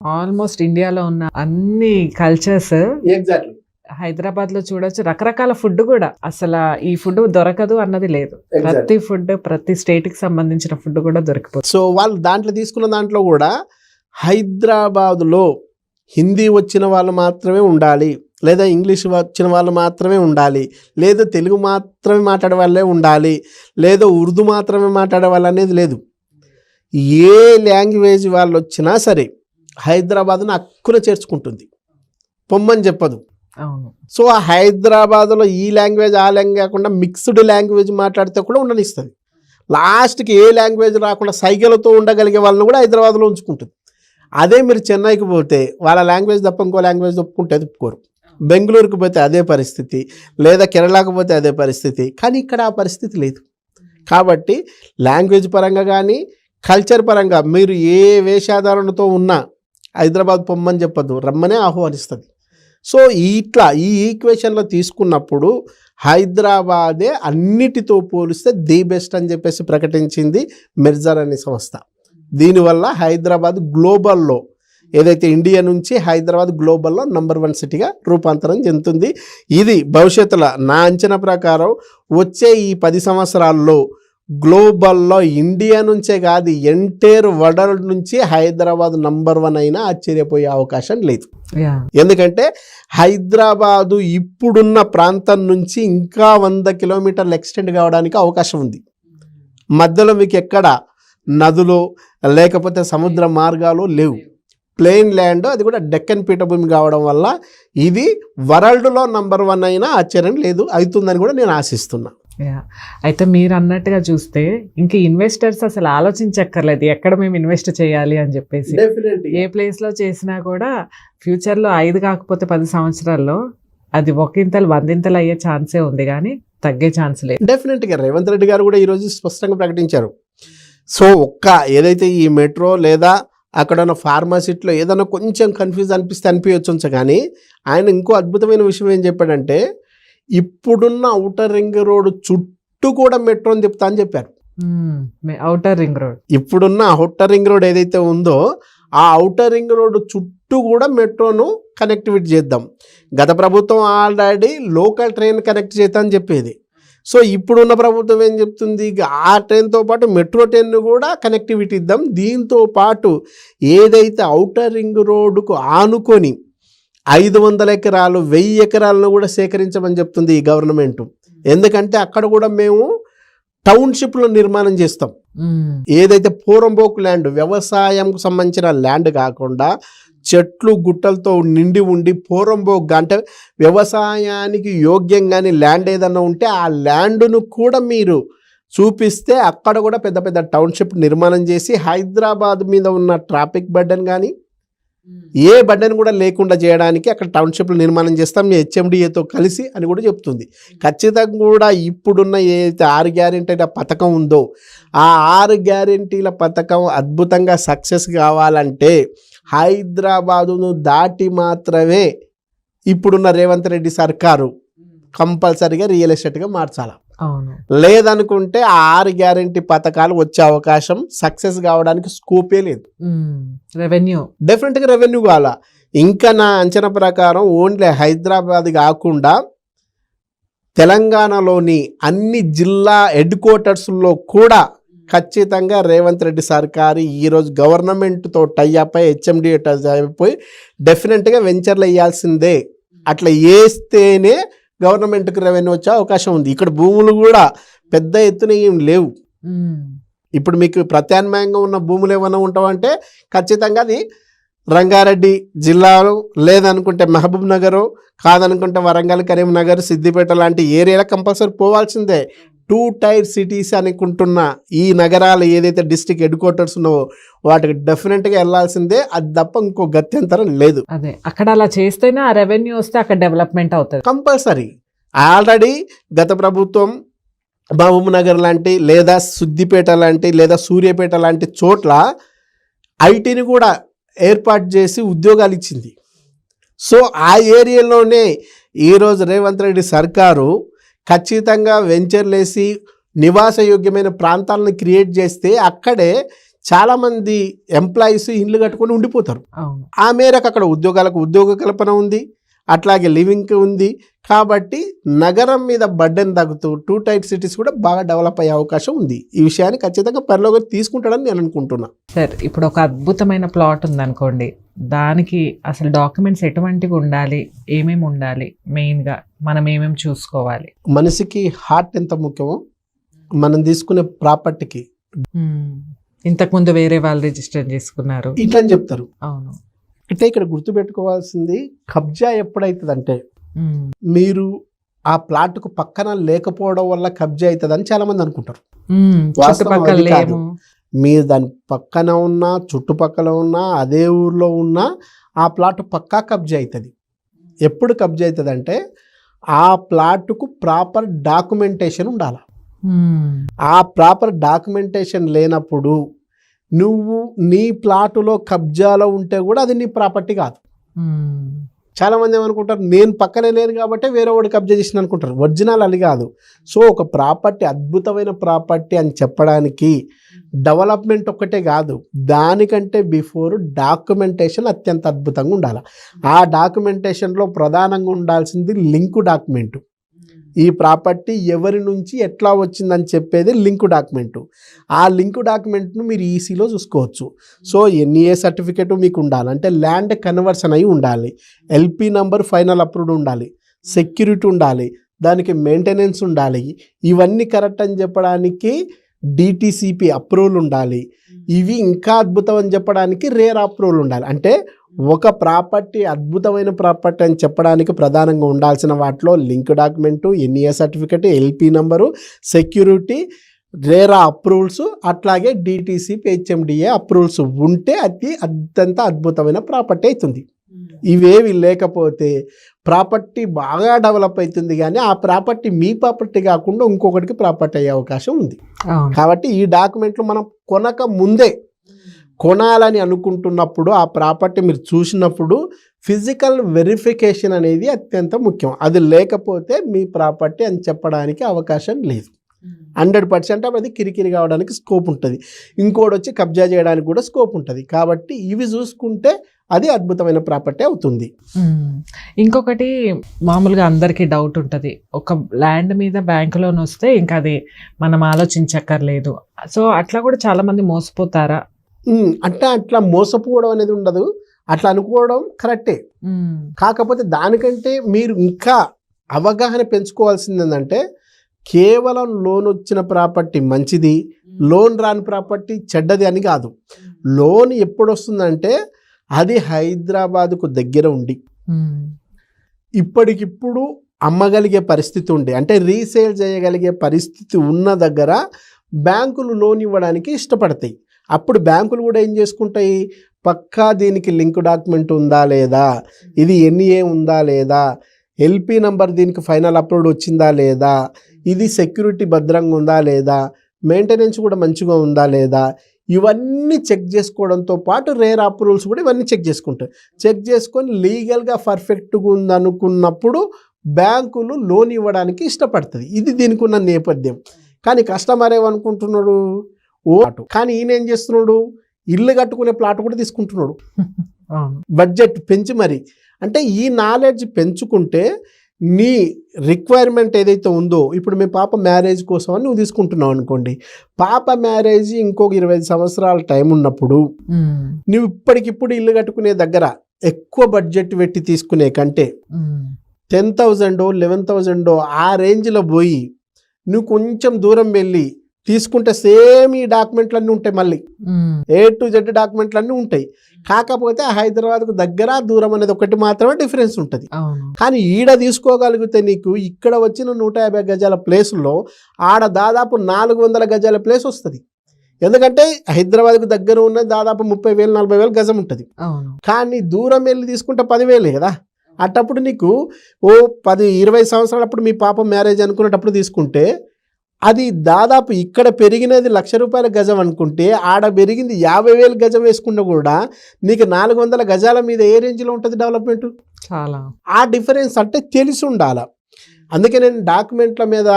Almost ఇండియాలో ఉన్న అన్ని కల్చర్స్ ఎగ్జాక్ట్లీ హైదరాబాద్ లో చూడొచ్చు. రకరకాల ఫుడ్ కూడా అసలు ఈ ఫుడ్ దొరకదు అన్నది లేదు. ప్రతి ఫుడ్ ప్రతి స్టేట్ కి సంబంధించిన ఫుడ్ కూడా దొరికిపోతుంది. సో వాళ్ళు దాంట్లో తీసుకున్న దాంట్లో కూడా హైదరాబాద్లో హిందీ వచ్చిన వాళ్ళు మాత్రమే ఉండాలి, లేదా ఇంగ్లీష్ వచ్చిన వాళ్ళు మాత్రమే ఉండాలి, లేదా తెలుగు మాత్రమే మాట్లాడే వాళ్ళే ఉండాలి, లేదా ఉర్దూ మాత్రమే మాట్లాడే వాళ్ళు అనేది లేదు. ఏ లాంగ్వేజ్ వాళ్ళు వచ్చినా సరే హైదరాబాద్ను హక్కున చేర్చుకుంటుంది, పొమ్మని చెప్పదు. సో ఆ హైదరాబాద్లో ఈ లాంగ్వేజ్ ఆ లాంగ్వేజ్ కాకుండా మిక్స్డ్ లాంగ్వేజ్ మాట్లాడితే కూడా ఉండనిస్తుంది. లాస్ట్కి ఏ లాంగ్వేజ్ రాకుండా సైగలతో ఉండగలిగే వాళ్ళని కూడా హైదరాబాద్లో ఉంచుకుంటుంది. అదే మీరు చెన్నైకి పోతే వాళ్ళ లాంగ్వేజ్ తప్ప ఇంకో లాంగ్వేజ్ ఒప్పుకుంటే ఒప్పుకోరు. బెంగళూరుకి పోతే అదే పరిస్థితి, లేదా కేరళకు పోతే అదే పరిస్థితి. కానీ ఇక్కడ ఆ పరిస్థితి లేదు. కాబట్టి లాంగ్వేజ్ పరంగా కానీ కల్చర్ పరంగా మీరు ఏ వేషాధారణతో ఉన్నా హైదరాబాద్ పొమ్మని చెప్పద్దు, రమ్మనే ఆహ్వానిస్తుంది. సో ఇట్లా ఈ ఈక్వేషన్లో తీసుకున్నప్పుడు హైదరాబాదే అన్నిటితో పోలిస్తే ది బెస్ట్ అని చెప్పేసి ప్రకటించింది మెర్జర్ అనే సంస్థ. దీనివల్ల హైదరాబాద్ గ్లోబల్లో ఏదైతే ఇండియా నుంచి హైదరాబాద్ గ్లోబల్లో నంబర్ 1 సిటీగా రూపాంతరం చెందుతుంది. ఇది భవిష్యత్తులో నా అంచనా ప్రకారం వచ్చే ఈ 10 సంవత్సరాల్లో గ్లోబల్లో ఇండియా నుంచే కాదు ఎంటైర్ వరల్డ్ నుంచి హైదరాబాద్ నంబర్ 1 అయినా ఆశ్చర్యపోయే అవకాశం లేదు. ఎందుకంటే హైదరాబాదు ఇప్పుడున్న ప్రాంతం నుంచి ఇంకా 100 కిలోమీటర్లు ఎక్స్టెండ్ కావడానికి అవకాశం ఉంది. మధ్యలో మీకు ఎక్కడ నదులు లేకపోతే సముద్ర మార్గాలు లేవు, ప్లెయిన్ ల్యాండ్, అది కూడా డెక్కన్ పీఠభూమి కావడం వల్ల ఇది వరల్డ్లో నంబర్ 1 అయినా ఆశ్చర్యం లేదు, అవుతుందని కూడా నేను ఆశిస్తున్నా. అయితే మీరు అన్నట్టుగా చూస్తే ఇంక ఇన్వెస్టర్స్ అసలు ఆలోచించక్కర్లేదు ఎక్కడ మేము ఇన్వెస్ట్ చేయాలి అని చెప్పేసి. ఏ ప్లేస్లో చేసినా కూడా ఫ్యూచర్లో 5 కాకపోతే 10 సంవత్సరాల్లో అది 1 100 అయ్యే ఛాన్సే ఉంది, కానీ తగ్గే ఛాన్స్ లేదు. డెఫినెట్గా రేవంత్ రెడ్డి గారు కూడా ఈరోజు స్పష్టంగా ప్రకటించారు. సో ఏదైతే ఈ మెట్రో లేదా అక్కడ ఉన్న ఫార్మాసిటీలో ఏదైనా కొంచెం కన్ఫ్యూజ్ అనిపించవచ్చు, కానీ ఆయన ఇంకో అద్భుతమైన విషయం ఏం చెప్పాడంటే ఇప్పుడున్న ఔటర్ రింగ్ రోడ్ చుట్టూ కూడా మెట్రోని చెప్తా అని చెప్పారు. ఔటర్ రింగ్ రోడ్ ఇప్పుడున్న ఔటర్ రింగ్ రోడ్ ఏదైతే ఉందో ఆ ఔటర్ రింగ్ రోడ్ చుట్టూ కూడా మెట్రోను కనెక్టివిటీ చేద్దాం. గత ప్రభుత్వం ఆల్రెడీ లోకల్ ట్రైన్ కనెక్ట్ చేద్దాం అని చెప్పేది. సో ఇప్పుడున్న ప్రభుత్వం ఏం చెప్తుంది, ఆ ట్రైన్తో పాటు మెట్రో ట్రైన్ కూడా కనెక్టివిటీ ఇద్దాం. దీంతో పాటు ఏదైతే ఔటర్ రింగ్ రోడ్డుకు ఆనుకొని 500 ఎకరాలు 1000 ఎకరాలను కూడా సేకరించమని చెప్తుంది ఈ గవర్నమెంట్. ఎందుకంటే అక్కడ కూడా మేము టౌన్షిప్లో నిర్మాణం చేస్తాం. ఏదైతే పూరంబోకు ల్యాండ్ వ్యవసాయంకు సంబంధించిన ల్యాండ్ కాకుండా చెట్లు గుట్టలతో నిండి ఉండి పూరంబోక్ అంటే వ్యవసాయానికి యోగ్యంగాని ల్యాండ్ ఏదన్నా ఉంటే ఆ ల్యాండ్ను కూడా మీరు చూపిస్తే అక్కడ కూడా పెద్ద పెద్ద టౌన్షిప్ నిర్మాణం చేసి హైదరాబాద్ మీద ఉన్న ట్రాఫిక్ బర్డెన్ కానీ ఏ బర్డెన్ కూడా లేకుండా చేయడానికి అక్కడ టౌన్షిప్లు నిర్మాణం చేస్తాం హెచ్ఎండిఏతో కలిసి అని కూడా చెప్తుంది. ఖచ్చితంగా కూడా ఇప్పుడున్న ఏదైతే 6 గ్యారెంటీల పథకం ఉందో ఆ 6 గ్యారెంటీల పథకం అద్భుతంగా సక్సెస్ కావాలంటే హైదరాబాదును దాటి మాత్రమే ఇప్పుడున్న రేవంత్ రెడ్డి సర్కారు కంపల్సరీగా రియల్ ఎస్టేట్గా మార్చాలి. లేదనుకుంటే ఆ 6 గ్యారెంటీ పథకాలు వచ్చే అవకాశం సక్సెస్ కావడానికి స్కోపే లేదు. డెఫినెట్గా రెవెన్యూ కావాలా. ఇంకా నా అంచనా ప్రకారం ఓన్లీ హైదరాబాద్ కాకుండా తెలంగాణలోని అన్ని జిల్లా హెడ్ క్వార్టర్స్లో కూడా ఖచ్చితంగా రేవంత్ రెడ్డి సర్కారు ఈరోజు గవర్నమెంట్తో టైఅప్ అయి హెచ్ఎండి అయిపోయి డెఫినెట్గా వెంచర్లు వేయాల్సిందే. అట్లా వేస్తేనే గవర్నమెంట్కి రెవెన్యూ వచ్చే అవకాశం ఉంది. ఇక్కడ భూములు కూడా పెద్ద ఎత్తున ఏం లేవు. ఇప్పుడు మీకు ప్రత్యామ్నాయంగా ఉన్న భూములు ఏమైనా ఉంటావంటే ఖచ్చితంగా అది రంగారెడ్డి జిల్లాలో, లేదనుకుంటే మహబూబ్ నగరు, కాదనుకుంటే వరంగల్, కరీంనగర్, సిద్దిపేట లాంటి ఏరియాలో కంపల్సరీ పోవాల్సిందే. 2 టైర్ సిటీస్ అనుకుంటున్న ఈ నగరాలు ఏదైతే డిస్ట్రిక్ట్ హెడ్ క్వార్టర్స్ ఉన్నావో వాటికి డెఫినెట్గా వెళ్ళాల్సిందే. అది తప్ప ఇంకో గత్యంతరం లేదు. అదే అక్కడ అలా చేస్తేనే ఆ రెవెన్యూ వస్తే అక్కడ డెవలప్మెంట్ అవుతుంది కంపల్సరీ. ఆల్రెడీ గత ప్రభుత్వం మహబూబ్ నగర్ లాంటి లేదా సిద్దిపేట లాంటి లేదా సూర్యాపేట లాంటి చోట్ల ఐటీని కూడా ఏర్పాటు చేసి ఉద్యోగాలు ఇచ్చింది. సో ఆ ఏరియాలోనే ఈరోజు రేవంత్ రెడ్డి సర్కారు ఖచ్చితంగా వెంచర్లేసి నివాసయోగ్యమైన ప్రాంతాలను క్రియేట్ చేస్తే అక్కడే చాలామంది ఎంప్లాయీస్ ఇల్లు కట్టుకొని ఉండిపోతారు. అవును. ఆ మేరకు అక్కడ ఉద్యోగ కల్పన ఉంది, అట్లాగే లివింగ్ ఉంది. కాబట్టి నగరం మీద బర్డెన్ తగ్గుతూ 2 టైర్ సిటీస్ కూడా బాగా డెవలప్ అయ్యే అవకాశం ఉంది. ఈ విషయాన్ని ఖచ్చితంగా పరిలోకి తీసుకుంటాడని నేను అనుకుంటున్నా. సార్, ఇప్పుడు ఒక అద్భుతమైన ప్లాట్ ఉందనుకోండి, దానికి అసలు డాక్యుమెంట్స్ ఎటువంటివి ఉండాలి, ఏమేమి ఉండాలి, మెయిన్గా మనం ఏమేమి చూసుకోవాలి? మనిషికి హార్ట్ ఎంత ముఖ్యమో మనం తీసుకునే ప్రాపర్టీకి ఇంతకుముందు వేరే వాళ్ళు రిజిస్టర్ చేసుకున్నారు ఇట్లా అని చెప్తారు. అవును. అంటే ఇక్కడ గుర్తుపెట్టుకోవాల్సింది, కబ్జా ఎప్పుడైతుందంటే మీరు ఆ ప్లాట్కు పక్కన లేకపోవడం వల్ల కబ్జా అవుతుందని చాలా మంది అనుకుంటారు. వాస్తవం అది కాదు. మీరు దాని పక్కన ఉన్నా, చుట్టుపక్కల ఉన్నా, అదే ఊర్లో ఉన్నా ఆ ప్లాట్ పక్కా కబ్జా అవుతుంది. ఎప్పుడు కబ్జా అవుతుంది అంటే ఆ ప్లాట్కు ప్రాపర్ డాక్యుమెంటేషన్ ఉండాలి. ఆ ప్రాపర్ డాక్యుమెంటేషన్ లేనప్పుడు నువ్వు నీ ప్లాటులో కబ్జాలో ఉంటే కూడా అది నీ ప్రాపర్టీ కాదు. చాలా మంది ఏమనుకుంటారు, నేను పక్కనే లేను కాబట్టి వేరే వాడు కబ్జా చేసిన అనుకుంటారు. ఒరిజినల్ అది కాదు. సో ఒక ప్రాపర్టీ అద్భుతమైన ప్రాపర్టీ అని చెప్పడానికి డెవలప్మెంట్ ఒక్కటే కాదు, దానికంటే బిఫోర్ డాక్యుమెంటేషన్ అత్యంత అద్భుతంగా ఉండాలి. ఆ డాక్యుమెంటేషన్లో ప్రధానంగా ఉండాల్సింది లింక్ డాక్యుమెంట్. ఈ ప్రాపర్టీ ఎవరి నుంచి ఎట్లా వచ్చిందని చెప్పేది లింక్ డాక్యుమెంటు. ఆ లింక్ డాక్యుమెంట్ను మీరు ఈసీలో చూసుకోవచ్చు. సో ఎన్ఈఏ సర్టిఫికేట్ మీకు ఉండాలి, అంటే ల్యాండ్ కన్వర్షన్ అయి ఉండాలి, ఎల్పి నంబర్ ఫైనల్ అప్రూవ్డ్ ఉండాలి, సెక్యూరిటీ ఉండాలి, దానికి మెయింటెనెన్స్ ఉండాలి. ఇవన్నీ కరెక్ట్ అని చెప్పడానికి డిటిసిపి అప్రూవల్ ఉండాలి. ఇవి ఇంకా అద్భుతం అని చెప్పడానికి రేర్ అప్రూవల్ ఉండాలి. అంటే ఒక ప్రాపర్టీ అద్భుతమైన ప్రాపర్టీ అని చెప్పడానికి ప్రధానంగా ఉండాల్సిన వాటిలో link document, NEA certificate, LP number, security, RERA approvals, అట్లాగే డిటిసిపి హెచ్ఎండిఏ అప్రూవల్స్ ఉంటే అది అత్యంత అద్భుతమైన ప్రాపర్టీ అవుతుంది. ఇవేవి లేకపోతే ప్రాపర్టీ బాగా డెవలప్ అవుతుంది కానీ ఆ ప్రాపర్టీ మీ ప్రాపర్టీ కాకుండా ఇంకొకటికి ప్రాపర్టీ అయ్యే అవకాశం ఉంది. కాబట్టి ఈ డాక్యుమెంట్లు మనం కొనక ముందే, కొనాలని అనుకుంటున్నప్పుడు ఆ ప్రాపర్టీ మీరు చూసినప్పుడు ఫిజికల్ వెరిఫికేషన్ అనేది అత్యంత ముఖ్యం. అది లేకపోతే మీ ప్రాపర్టీ అని చెప్పడానికి అవకాశం లేదు. 100% అది కిరికిరి కావడానికి స్కోప్ ఉంటుంది. ఇంకోటి వచ్చి కబ్జా చేయడానికి కూడా స్కోప్ ఉంటుంది. కాబట్టి ఇవి చూసుకుంటే అది అద్భుతమైన ప్రాపర్టీ అవుతుంది. ఇంకొకటి, మామూలుగా అందరికీ డౌట్ ఉంటుంది, ఒక ల్యాండ్ మీద బ్యాంక్ లోన్ వస్తే ఇంకా అది మనం ఆలోచించక్కర్లేదు. సో అట్లా కూడా చాలా మంది మోసపోతారా? అంటే అట్లా మోసపోవడం అనేది ఉండదు, అట్లా అనుకోవడం కరెక్టే. కాకపోతే దానికంటే మీరు ఇంకా అవగాహన పెంచుకోవాల్సింది ఏంటంటే, కేవలం లోన్ వచ్చిన ప్రాపర్టీ మంచిది, లోన్ రాని ప్రాపర్టీ చెడ్డది అని కాదు. లోన్ ఎప్పుడు వస్తుందంటే అది హైదరాబాదుకు దగ్గర ఉండి ఇప్పటికిప్పుడు అమ్మగలిగే పరిస్థితి ఉండి, అంటే రీసేల్ చేయగలిగే పరిస్థితి ఉన్న దగ్గర బ్యాంకులు లోన్ ఇవ్వడానికి ఇష్టపడతాయి. అప్పుడు బ్యాంకులు కూడా ఏం చేసుకుంటాయి, పక్కా దీనికి లింక్ డాక్యుమెంట్ ఉందా లేదా, ఇది ఎన్ఈఏ ఉందా లేదా, ఎల్పి నంబర్ దీనికి ఫైనల్ అప్లోడ్ వచ్చిందా లేదా, ఇది సెక్యూరిటీ భద్రంగా ఉందా లేదా, మెయింటెనెన్స్ కూడా మంచిగా ఉందా లేదా, ఇవన్నీ చెక్ చేసుకోవడంతో పాటు రేర్ అప్రూవల్స్ కూడా ఇవన్నీ చెక్ చేసుకుంటారు. చెక్ చేసుకొని లీగల్గా పర్ఫెక్ట్గా ఉందనుకున్నప్పుడు బ్యాంకులు లోన్ ఇవ్వడానికి ఇష్టపడుతుంది. ఇది దీనికి ఉన్న నేపథ్యం. కానీ కస్టమర్ ఏమనుకుంటున్నాడు, కానీ ఈయన ఏం చేస్తున్నాడు, ఇల్లు కట్టుకునే ప్లాట్ కూడా తీసుకుంటున్నాడు బడ్జెట్ పెంచి. మరి అంటే ఈ నాలెడ్జ్ పెంచుకుంటే నీ రిక్వైర్మెంట్ ఏదైతే ఉందో, ఇప్పుడు మీ పాప మ్యారేజ్ కోసం అని నువ్వు తీసుకుంటున్నావు అనుకోండి, పాప మ్యారేజ్ ఇంకొక 25 సంవత్సరాల టైం ఉన్నప్పుడు నువ్వు ఇప్పటికిప్పుడు ఇల్లు కట్టుకునే దగ్గర ఎక్కువ బడ్జెట్ పెట్టి తీసుకునే కంటే 10,000 11,000 ఆ రేంజ్లో పోయి నువ్వు కొంచెం దూరం వెళ్ళి తీసుకుంటే సేమ్ ఈ డాక్యుమెంట్లన్నీ ఉంటాయి, మళ్ళీ A to Z డాక్యుమెంట్లన్నీ ఉంటాయి. కాకపోతే హైదరాబాద్కు దగ్గర దూరం అనేది ఒకటి మాత్రమే డిఫరెన్స్ ఉంటుంది. కానీ ఈడ తీసుకోగలిగితే నీకు ఇక్కడ వచ్చిన 150 గజాల ప్లేస్లో ఆడ దాదాపు 400 గజాల ప్లేస్ వస్తుంది. ఎందుకంటే హైదరాబాద్కు దగ్గర ఉన్న దాదాపు 30,000 40,000 గజం ఉంటుంది. కానీ దూరం వెళ్ళి తీసుకుంటే 10,000 కదా. అట్టప్పుడు నీకు 10-20 సంవత్సరాలప్పుడు మీ పాప మ్యారేజ్ అనుకునేటప్పుడు తీసుకుంటే అది దాదాపు ఇక్కడ పెరిగినది ₹1,00,000 గజం అనుకుంటే ఆడ పెరిగింది 50,000 గజం వేసుకున్నా కూడా నీకు 400 గజాల మీద ఏ రేంజ్లో ఉంటుంది డెవలప్మెంట్. చాలా ఆ డిఫరెన్స్ అంటే తెలిసి ఉండాలి. అందుకే నేను డాక్యుమెంట్ల మీద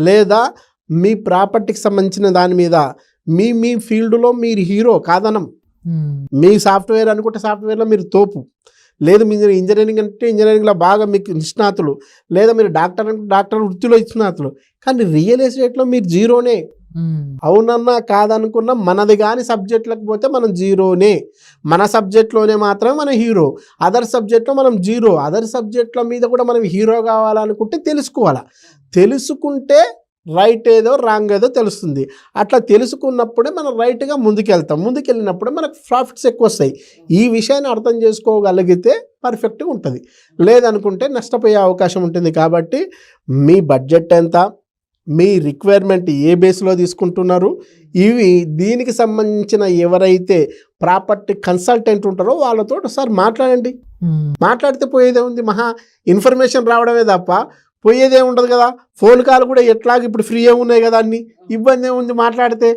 లేదా మీ ప్రాపర్టీకి సంబంధించిన దాని మీద మీ ఫీల్డ్లో మీరు హీరో కాదనం. మీ సాఫ్ట్వేర్ అనుకుంటే సాఫ్ట్వేర్లో మీరు తోపు, లేదు మీరు ఇంజనీరింగ్ అంటే ఇంజనీరింగ్లో బాగా మీకు నిష్ణాతులు, లేదా మీరు డాక్టర్ అంటే డాక్టర్ వృత్తిలో నిష్ణాతులు, కానీ రియల్ ఎస్టేట్లో మీరు జీరోనే. అవునన్నా కాదనుకున్నా మనది కానీ సబ్జెక్టులకు పోతే మనం జీరోనే. మన సబ్జెక్ట్లోనే మాత్రమే మనం హీరో, అదర్ సబ్జెక్ట్లో మనం జీరో. అదర్ సబ్జెక్టుల మీద కూడా మనం హీరో కావాలనుకుంటే తెలుసుకోవాలా. తెలుసుకుంటే రైట్ ఏదో రాంగ్ ఏదో తెలుస్తుంది. అట్లా తెలుసుకున్నప్పుడే మనం రైట్గా ముందుకెళ్తాం. ముందుకెళ్ళినప్పుడే మనకు ప్రాఫిట్స్ ఎక్కువ వస్తాయి. ఈ విషయాన్ని అర్థం చేసుకోగలిగితే పర్ఫెక్ట్గా ఉంటుంది, లేదనుకుంటే నష్టపోయే అవకాశం ఉంటుంది. కాబట్టి మీ బడ్జెట్ ఎంత, మీ రిక్వైర్మెంట్ ఏ బేస్లో తీసుకుంటున్నారు, ఇవి దీనికి సంబంధించిన ఎవరైతే ప్రాపర్టీ కన్సల్టెంట్ ఉంటారో వాళ్ళతో ఒకసారి మాట్లాడండి. మాట్లాడితే పోయేదే ఉంది, మహా ఇన్ఫర్మేషన్ రావడమే తప్ప పోయేదే ఉండదు కదా. ఫోన్ కాల్ కూడా ఎట్లాగ ఇప్పుడు ఫ్రీ ఉన్నాయి కదా, అన్ని ఇబ్బంది ఏముంది మాట్లాడితే.